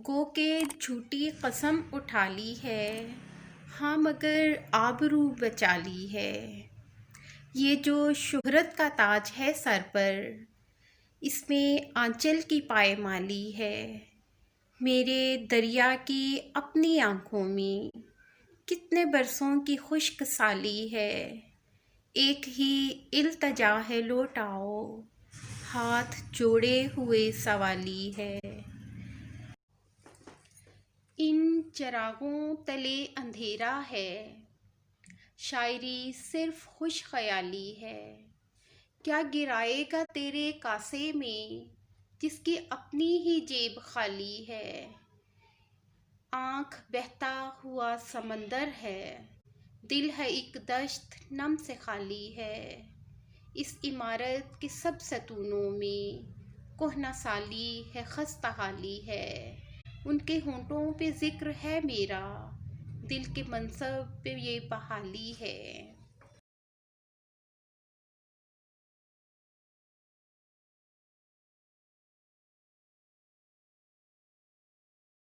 गो के झूठी कसम उठा ली है, हाँ मगर आबरू बचा ली है। ये जो शोहरत का ताज है सर पर, इसमें आंचल की पायमाली है। मेरे दरिया की अपनी आँखों में कितने बरसों की खुश्क साली है। एक ही इल्तजा है लौट आओ, हाथ जोड़े हुए सवाली है। इन चिरागों तले अंधेरा है, शायरी सिर्फ खुश ख्याली है। क्या गिराएगा तेरे कासे में, जिसकी अपनी ही जेब खाली है। आँख बहता हुआ समंदर है, दिल है एक दश्त नम से खाली है। इस इमारत के सब सतूनों में कोहना साली है, खस्ता हाली है। उनके होंठों पे जिक्र है मेरा, दिल के मनसब पे ये बहाली है।